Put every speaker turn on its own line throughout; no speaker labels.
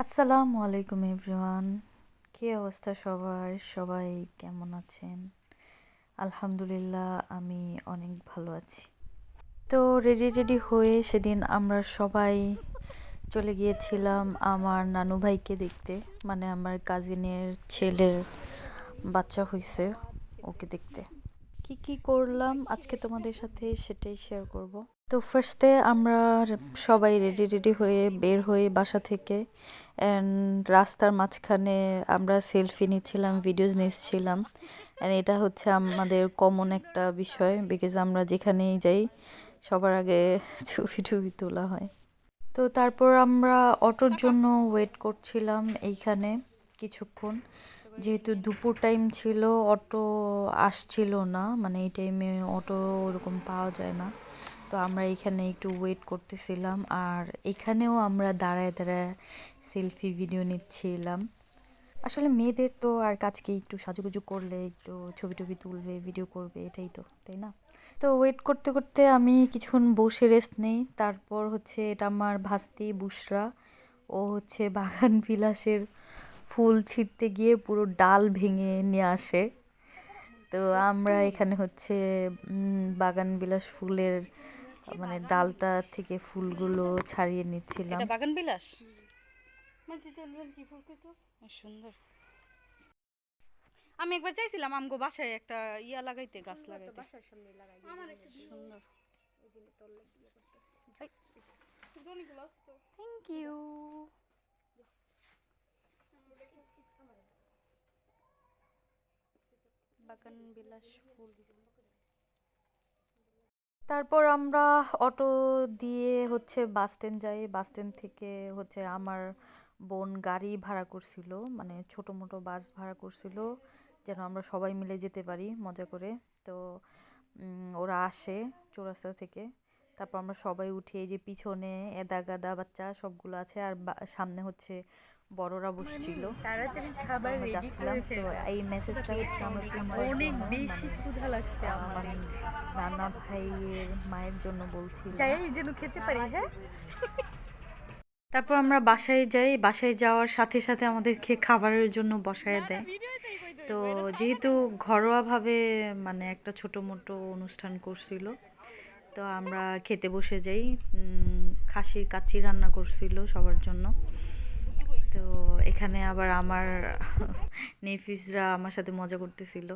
আসসালামু আলাইকুম এভরিওয়ান। কী অবস্থা সবার? সবাই কেমন আছেন? আলহামদুলিল্লাহ, আমি অনেক ভালো আছি। তো রেডি হয়ে সেদিন আমরা সবাই চলে গিয়েছিলাম আমার নানু ভাইকে দেখতে, মানে আমার কাজিনের ছেলের বাচ্চা হয়েছে, ওকে দেখতে। কি করলাম আজকে তোমাদের সাথে সেটাই শেয়ার করব। তো ফার্স্টে আমরা সবাই রেডি হয়ে বের হয়ে বাসা থেকে, অ্যান্ড রাস্তার মাঝখানে আমরা সেলফি নিচ্ছিলাম, ভিডিওস নিচ্ছিলাম। অ্যান্ড এটা হচ্ছে আমাদের কমন একটা বিষয়, বিকজ আমরা যেখানেই যাই সবার আগে ছবি টবি তোলা হয়। তো তারপর আমরা অটোর জন্য ওয়েট করছিলাম এইখানে কিছুক্ষণ, যেহেতু দুপুর টাইম ছিল, অটো আসছিল না, মানে এই টাইমে অটো ওরকম পাওয়া যায় না। তো আমরা এখানে একটু ওয়েট করতেছিলাম, আর এখানেও আমরা দাঁড়ায় দাঁড়ায় সেলফি ভিডিও নিচ্ছিলাম। আসলে মেয়েদের তো আর কাজ কি, একটু সাজুগুজু করলে একটু ছবি টবি তুলবে, ভিডিও করবে, এটাই তো, তাই না? তো ওয়েট করতে করতে আমি কিছুক্ষণ বসে রেস্ট নেই। তারপর হচ্ছে এটা আমার ভাস্তি বুশরা, ও হচ্ছে বাগান বিলাসের ফুল ছিঁড়তে গিয়ে পুরো ডাল ভেঙে নিয়ে আসে। তো আমরা এখানে হচ্ছে বাগান বিলাস ফুলের মানে ডালটা থেকে ফুলগুলো ছাড়িয়ে নিচ্ছিলাম।
এটা বাগান বিলাস সুন্দর। আমি একবার চাইছিলাম আমগো বাসায় একটা ইয়া লাগাইতে, গাছ লাগাইতে, বাসার সামনে লাগাই সুন্দর।
Thank you.
বাগান বিলাস ফুল।
তারপর আমরা অটো দিয়ে হচ্ছে বাস স্ট্যান্ড যাই। বাস স্ট্যান্ড থেকে হচ্ছে আমার বোন গাড়ি ভাড়া করছিল, মানে ছোটো মোটো বাস ভাড়া করছিল, যেন আমরা সবাই মিলে যেতে পারি মজা করে। তো ওরা আসে চৌরাস্তা থেকে, তারপর আমরা সবাই উঠে, এই যে পিছনে এদা গাদা বাচ্চা সবগুলো আছে, আর সামনে হচ্ছে বড়রা বসছিল।
তাড়াতাড়ি খাবার
আমরা
রেডি
যাচ্ছিলাম,
করে
তো
ফেলবা।
এই মেসেজটা হচ্ছে আমার
অনেক বেশি ক্ষুধা লাগছে
আমার
আমাদের।
নানা ভাইয়ের মায়ের জন্য বলছিলাম।
চাই যেন খেতে পারি। হ্যাঁ,
তারপর আমরা বাসায় যাই। বাসায় যাওয়ার সাথে সাথে আমাদেরকে খাবারের জন্য বসায় দেয়। তো যেহেতু ঘরোয়াভাবে মানে একটা ছোটো মোটো অনুষ্ঠান করছিল, তো আমরা খেতে বসে যাই। খাসির কাচ্চি রান্না করছিল সবার জন্য। তো এখানে আবার আমার নেফিসরা আমার সাথে মজা করতেছিল।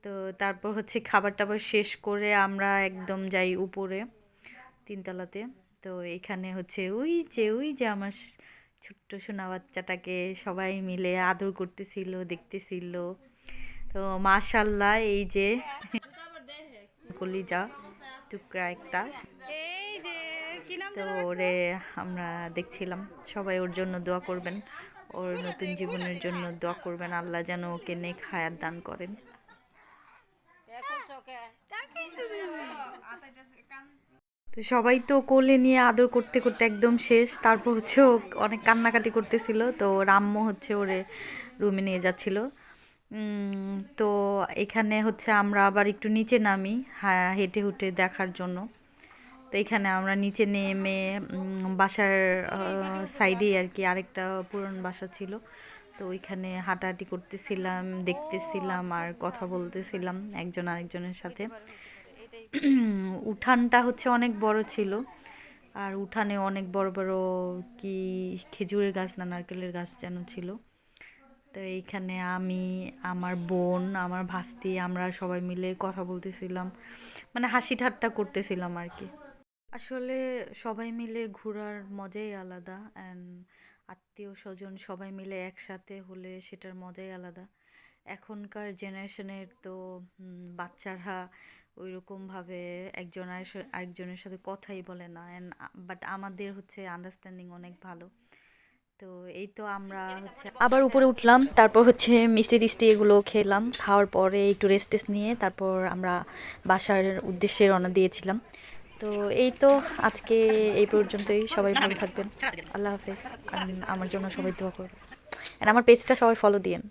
তো তারপর হচ্ছে খাবার টাবার শেষ করে আমরা একদম যাই উপরে, তিনতলাতে। তো এখানে হচ্ছে ওই যে আমার ছোট্ট সোনা বাচ্চাটাকে সবাই মিলে আদর করতেছিল, দেখতেছিল। তো মাশাল্লাহ, এই যে কলিজা টুকরা একটা,
এই যে কি নাম
তো
যেন
ওরে আমরা দেখছিলাম। সবাই ওর জন্য দোয়া করবেন, ওর নতুন জীবনের জন্য দোয়া করবেন, আল্লাহ যেন ওকে নেক হায়াত দান করেন। তো সবাই তো কোলে নিয়ে আদর করতে করতে একদম শেষ। তারপর হচ্ছে ও অনেক কান্নাকাটি করতেছিল, তো ওর আম্মু হচ্ছে ওরে রুমে নিয়ে যাচ্ছিল। তো এখানে হচ্ছে আমরা আবার একটু নিচে নামি, হ্যাঁ, হেঁটে হুটে দেখার জন্য। তো এখানে আমরা নিচে নেমে বাসার সাইডেই আর কি আরেকটা পুরনো বাসা ছিল, তো ওইখানে হাঁটাহাঁটি করতেছিলাম, দেখতেছিলাম আর কথা বলতেছিলাম একজন আরেকজনের সাথে। উঠানটা হচ্ছে অনেক বড় ছিল, আর উঠানে অনেক বড় বড় কি খেজুরের গাছ না নারকেলের গাছ যেন ছিল। তো এইখানে আমি, আমার বোন, আমার ভাস্তি, আমরা সবাই মিলে কথা বলতেছিলাম, মানে হাসি ঠাট্টা করতেছিলাম আর কি। আসলে সবাই মিলে ঘোরার মজাই আলাদা, অ্যান্ড আত্মীয় স্বজন সবাই মিলে একসাথে হলে সেটার মজাই আলাদা। এখনকার জেনারেশনের তো বাচ্চারা ওই রকমভাবে একজন আরেকজনের সাথে কথাই বলে না, অ্যান্ড বাট আমাদের হচ্ছে আন্ডারস্ট্যান্ডিং অনেক ভালো। তো এই তো আমরা হচ্ছে আবার উপরে উঠলাম, তারপর হচ্ছে মিষ্টি টিষ্টি এগুলো খেলাম, খাওয়ার পরে একটু রেস্ট টেস্ট নিয়ে তারপর আমরা বাসার উদ্দেশ্যে রওনা দিয়েছিলাম। তো এই তো আজকে এই পর্যন্তই। সবাই ভালো থাকবেন, আল্লাহ হাফেজ। আমার জন্য সবাই দোয়া করবেন, আর আমার পেজটা সবাই ফলো দিয়েন।